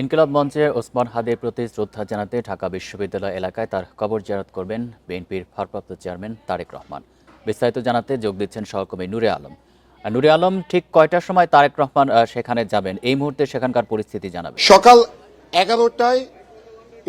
ইনকিলাব মঞ্চে ওসমান হাদির প্রতি শ্রদ্ধা জানাতে ঢাকা বিশ্ববিদ্যালয় এলাকায় তার কবর জিয়ারত করবেন বিএনপির ভারপ্রাপ্ত চেয়ারম্যান তারেক রহমান। বিস্তারিত জানাতে যোগ দিচ্ছেন সহকর্মী নূরে আলম। নূরে আলম, ঠিক কয়টার সময় তারেক রহমান সেখানে যাবেন? এই মুহূর্তে সেখানকার পরিস্থিতি জানাবেন। সকাল 11টায়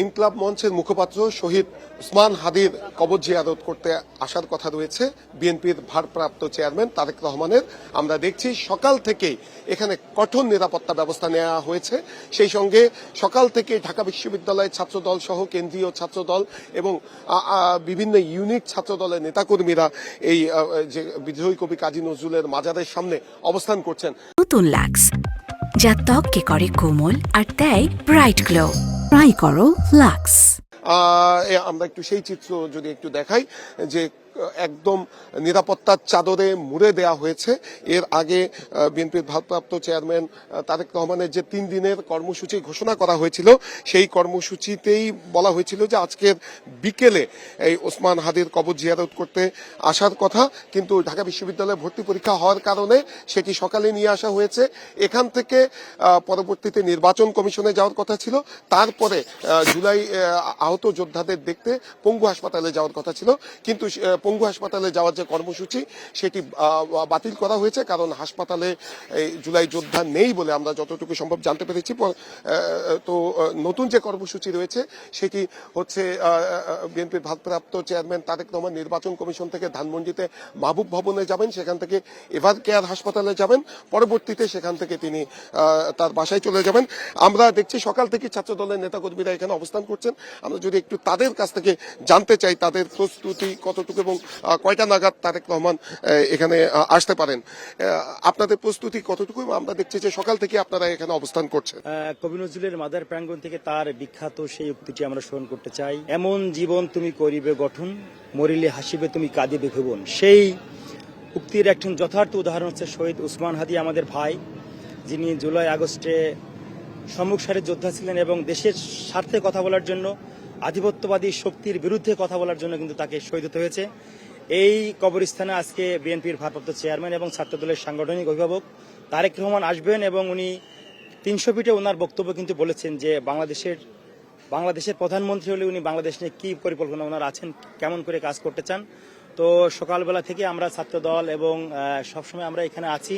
ইনকিলাব মঞ্চের মুখপাত্র শহীদ ওসমান হাদির কবর জিয়ারত করতে আসার কথা রয়েছে বিএনপির ভারপ্রাপ্ত চেয়ারম্যান তারেক রহমানের। আমরা দেখছি সকাল থেকেই এখানে কঠোর নিরাপত্তা ব্যবস্থা নেওয়া হয়েছে। সেই সঙ্গে সকাল থেকে ঢাকা বিশ্ববিদ্যালয়ের ছাত্রদল সহ কেন্দ্রীয় ছাত্রদল এবং বিভিন্ন ইউনিট ছাত্রদলের নেতাকর্মীরা এই যে বিদ্রোহী কবি কাজী নজরুলের মাজারের সামনে অবস্থান করছেন। নতুন লাক্স যা ত্বককে করে কোমল আর দেয় ব্রাইট গ্লো। ট্রাই করো লাক্স। আমরা একটু সেই চিত্র যদি একটু দেখাই যে একদম নিরাপত্তার চাদরে মুড়ে দেয়া হয়েছে। এর আগে বিএনপির ভারপ্রাপ্ত চেয়ারম্যান তারেক রহমানের যে 3 দিনের কর্মসূচি ঘোষণা করা হয়েছিল, সেই কর্মসূচিতেই বলা হয়েছিল যে আজকের বিকেলে এই ওসমান হাদির কবর জিয়ারত করতে আসার কথা, কিন্তু ঢাকা বিশ্ববিদ্যালয়ে ভর্তি পরীক্ষা হওয়ার কারণে সেটি সকালে নিয়ে আসা হয়েছে। এখান থেকে পরবর্তীতে নির্বাচন কমিশনে যাওয়ার কথা ছিল, তারপরে জুলাই আহত যোদ্ধাদের দেখতে পঙ্গু হাসপাতালে যাওয়ার কথা ছিল, কিন্তু পঙ্গু হাসপাতালে যাওয়ার যে কর্মসূচি সেটি বাতিল করা হয়েছে, কারণ হাসপাতালে জুলাই যোদ্ধা নেই বলে আমরা যতটুকু সম্ভব জানতে পেরেছি। তো নতুন যে কর্মসূচি রয়েছে সেটি হচ্ছে বিএনপির ভারপ্রাপ্ত চেয়ারম্যান তারেক রহমান নির্বাচন কমিশন থেকে ধানমন্ডিতে মাহবুব ভবনে যাবেন, সেখান থেকে এভার কেয়ার হাসপাতালে যাবেন, পরবর্তীতে সেখান থেকে তিনি তার বাসায় চলে যাবেন। আমরা দেখছি সকাল থেকে ছাত্রদলের নেতাকর্মীরা এখানে অবস্থান করছেন। আমরা যদি একটু তাদের কাছ থেকে জানতে চাই তাদের প্রস্তুতি কতটুকু এবং কয়টা নাগাদ তারেক রহমান এখানে আসতে পারেন, আপনাদের প্রস্তুতি কতটুকু? আমরা দেখছি যে সকাল থেকে আপনারা এখানে অবস্থান করছেন। কবি নজরুলের মাদার প্রাঙ্গণ থেকে তার বিখ্যাত সেই উক্তিটি আমরা স্মরণ করতে চাই। এমন জীবন তুমি করিবে গঠন, মরিলে হাসিবে তুমি কাঁদিবে ভুবন। সেই উক্তির একজন যথার্থ উদাহরণ হচ্ছে শহীদ ওসমান হাদি, আমাদের ভাই, যিনি জুলাই আগস্টে সম্মুখ সারির যোদ্ধা ছিলেন এবং দেশের স্বার্থে কথা বলার জন্য, আধিপত্যবাদী শক্তির বিরুদ্ধে কথা বলার জন্য কিন্তু তাকে শহীদ হতে হয়েছে। এই কবরস্থানে আজকে বিএনপির ভারপ্রাপ্ত চেয়ারম্যান এবং ছাত্রদলের সাংগঠনিক অভিভাবক তারেক রহমান আসবেন এবং উনি 300 ফিটে ওনার বক্তব্য কিন্তু বলেছেন যে বাংলাদেশের প্রধানমন্ত্রী হলে উনি বাংলাদেশ নিয়ে কী পরিকল্পনা ওনার আছেন, কেমন করে কাজ করতে চান। তো সকালবেলা থেকে আমরা ছাত্রদল এবং সবসময় আমরা এখানে আছি,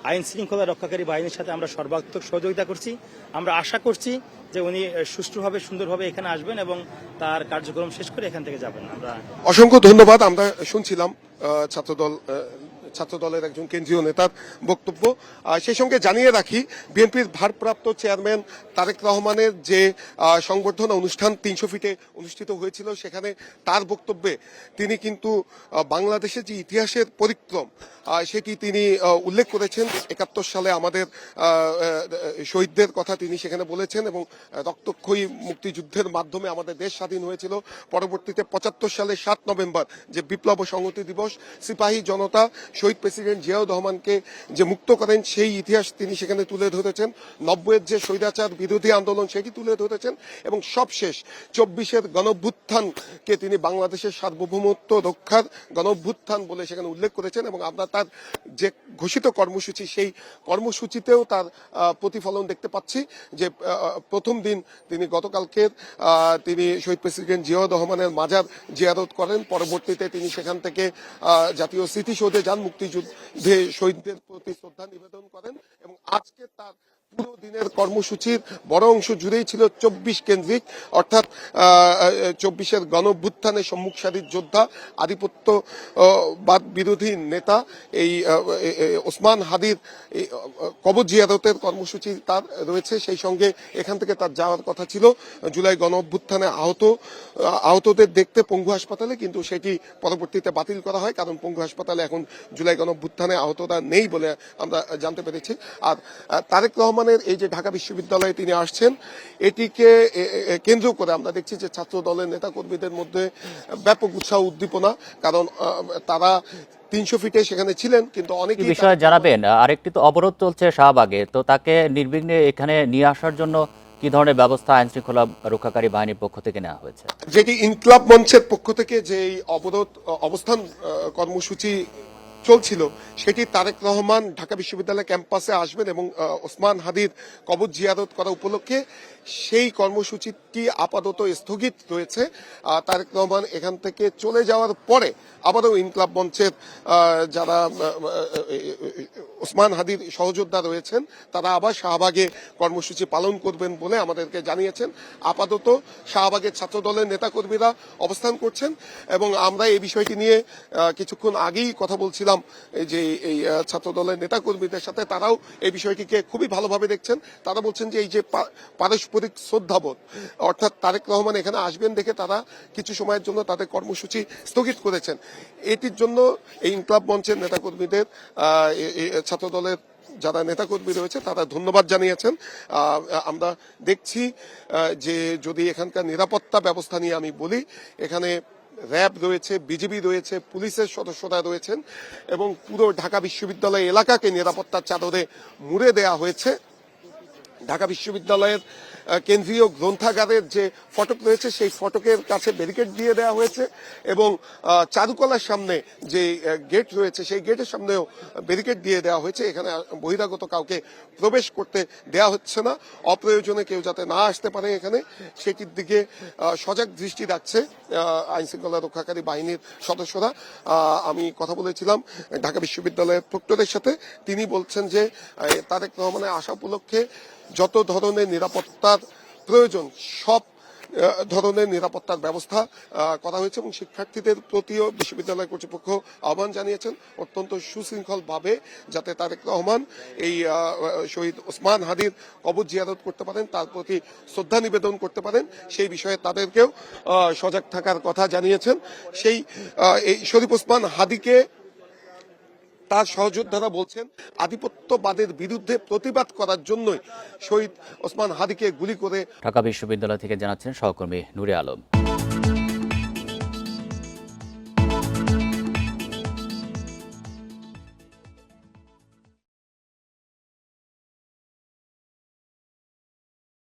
আইন শৃঙ্খলা রক্ষাকারী বাহিনীর সাথে আমরা সর্বাত্মক সহযোগিতা করছি। আমরা আশা করছি যে উনি সুষ্ঠুভাবে সুন্দরভাবে এখানে আসবেন এবং তার কার্যক্রম শেষ করে এখান থেকে যাবেন। আমরা অসংখ্য ধন্যবাদ। আমরা শুনছিলাম ছাত্রদলের একজন কেন্দ্রীয় নেতার বক্তব্য। সেই সঙ্গে জানিয়ে রাখি, বিএনপির ভারপ্রাপ্ত চেয়ারম্যান তারেক রহমানের যে সংবর্ধনা অনুষ্ঠান 300 ফিটে অনুষ্ঠিত হয়েছিল, সেখানে তার বক্তব্যে তিনি কিন্তু বাংলাদেশের যে ইতিহাসের পরিক্রম সেটি তিনি উল্লেখ করেছেন। 71 সালে আমাদের শহীদদের কথা তিনি সেখানে বলেছেন এবং রক্তক্ষয়ী মুক্তিযুদ্ধের মাধ্যমে আমাদের দেশ স্বাধীন হয়েছিল। পরবর্তীতে 75 সালে 7 নভেম্বর যে বিপ্লব ও সংহতি দিবস, সিপাহী জনতা শহীদ প্রেসিডেন্ট জিয়াউর রহমানকে যে মুক্ত করেন সেই ইতিহাস তিনি সেখানে তুলে ধরেছেন। 90-এর যে স্বৈরাচার বিরোধী আন্দোলন সেটি তুলে ধরেছেন এবং সবশেষ 24-এর গণঅভ্যুত্থানকে তিনি বাংলাদেশের সার্বভৌমত্ব রক্ষার গণঅভ্যুত্থান বলে সেখানে উল্লেখ করেছেন এবং আমরা তার যে ঘোষিত কর্মসূচি সেই কর্মসূচিতেও তার প্রতিফলন দেখতে পাচ্ছি। যে প্রথম দিন তিনি গতকালকের তিনি শহীদ প্রেসিডেন্ট জিয়াউর রহমানের মাজার জিয়ারত করেন, পরবর্তীতে তিনি সেখান থেকে জাতীয় স্মৃতিসৌধে যান, মুক্তিযুদ্ধে শহীদদের প্রতি শ্রদ্ধা নিবেদন করেন এবং আজকে তার পুরো দিনের কর্মসূচির বড় অংশ জুড়েই ছিল 24 কেন্দ্রিক, অর্থাৎ 24-এর গণঅভ্যুত্থানে সম্মুখ সারির যোদ্ধা, আধিপত্যবাদ বিরোধী নেতা এই ওসমান হাদির কবর জিয়ারতের কর্মসূচি তার রয়েছে। সেই সঙ্গে এখান থেকে তার যাওয়ার কথা ছিল জুলাই গণঅভ্যুত্থানে আহতদের দেখতে পঙ্গু হাসপাতালে, কিন্তু সেটি পরবর্তীতে বাতিল করা হয়, কারণ পঙ্গু হাসপাতালে এখন জুলাই গণঅভ্যুত্থানে আহতরা নেই বলে আমরা জানতে পেরেছি। আর তারেক রহমান এই যে ঢাকা বিশ্ববিদ্যালয়ে তিনি আসছেন, এটিকে কেন্দ্র করে আমরা দেখছি যে ছাত্র দলের নেতা কর্মীদের মধ্যে ব্যাপক উৎসাহ উদ্দীপনা, কারণ তারা 300 ফিটে সেখানে ছিলেন, কিন্তু অনেক বিষয়ে জানাবেন। আরেকটি তো অবরোধ চলছে শাহবাগে, তো তাকে নির্বিঘ্নে এখানে নিয়ে আসার জন্য কি ধরনের ব্যবস্থা আইন শৃঙ্খলা রক্ষাকারী বাহিনীর পক্ষ থেকে নেওয়া হয়েছে? যেটি ইনকিলাব মঞ্চের পক্ষ থেকে যে অবরোধ অবস্থান কর্মসূচি চলছিল সেটি তারেক রহমান ঢাকা বিশ্ববিদ্যালয় ক্যাম্পাসে আসবেন এবং ওসমান হাদির কবর জিয়ারত করা উপলক্ষে সেই কর্মসূচিটি আপাতত স্থগিত রয়েছে। তারেক রহমান এখান থেকে চলে যাওয়ার পরে আবারও ইনকলাব মঞ্চের যারা ওসমান হাদির সহযোদ্ধা রয়েছেন তারা আবার শাহবাগে কর্মসূচি পালন করবেন বলে আমাদেরকে জানিয়েছেন। আপাতত শাহবাগের ছাত্রদলের নেতাকর্মীরা অবস্থান করছেন এবং আমরা এই বিষয়টি নিয়ে কিছুক্ষণ আগেই কথা বলছিলাম যে এই ছাত্রদলের নেতাকর্মীদের সাথে, তারাও এই বিষয়টিকে খুবই ভালোভাবে দেখছেন। তারা বলছেন যে এই যে পারস্পরিক শ্রদ্ধাবোধ, অর্থাৎ তারেক রহমান এখানে আসবেন দেখে তারা কিছু সময়ের জন্য তাদের কর্মসূচি স্থগিত করেছেন। এটির জন্য এই ইনকলাব মঞ্চের নেতাকর্মীদের ছাত্রদলের যারা নেতাকর্মী রয়েছে তারা ধন্যবাদ জানিয়েছেন। আমরা দেখছি যে যদি এখানকার নিরাপত্তা ব্যবস্থা নিয়ে আমি বলি, এখানে র্যাব রয়েছে, বিজিবি রয়েছে, পুলিশের সদস্যরা রয়েছেন এবং পুরো ঢাকা বিশ্ববিদ্যালয় এলাকাকে নিরাপত্তার চাদরে মুড়ে দেয়া হয়েছে। ঢাকা বিশ্ববিদ্যালয়ের কেন্দ্রীয় গ্রন্থাগারের যে ফটক রয়েছে সেই ফটকের কাছে ব্যারিকেড দিয়ে দেওয়া হয়েছে এবং চারুকলার সামনে যে গেট রয়েছে সেই গেটের সামনেও ব্যারিকেড দিয়ে দেওয়া হয়েছে। এখানে বহিরাগত কাউকে প্রবেশ করতে দেওয়া হচ্ছে না। অপ্রয়োজনে কেউ যাতে না আসতে পারে এখানে সেটির দিকে সজাগ দৃষ্টি রাখছে আইন শৃঙ্খলা রক্ষাকারী বাহিনীর সদস্যরা। আমি কথা বলেছিলাম ঢাকা বিশ্ববিদ্যালয়ের প্রক্টরের সাথে, তিনি বলছেন যে তারেক রহমানের আসা উপলক্ষে যত ধরনের নিরাপত্তার প্রয়োজন সব ধরনের নিরাপত্তার ব্যবস্থা করা হয়েছে এবং শিক্ষার্থীদের প্রতিও বিশ্ববিদ্যালয় কর্তৃপক্ষ আহ্বান জানিয়েছেন অত্যন্ত সুশৃঙ্খলভাবে যাতে তারেক রহমান এই শহীদ ওসমান হাদির কবর জিয়ারত করতে পারেন, তার প্রতি শ্রদ্ধা নিবেদন করতে পারেন, সেই বিষয়ে তাদেরকেও সজাগ থাকার কথা জানিয়েছেন। সেই এই শরীফ ওসমান হাদিকে তার সহযোদ্ধারা বলছেন আধিপত্যবাদের বিরুদ্ধে প্রতিবাদ করার জন্যই শহীদ ওসমান হাদিকে গুলি করে। ঢাকা বিশ্ববিদ্যালয় থেকে জানাচ্ছেন সহকর্মী নূরে আলম।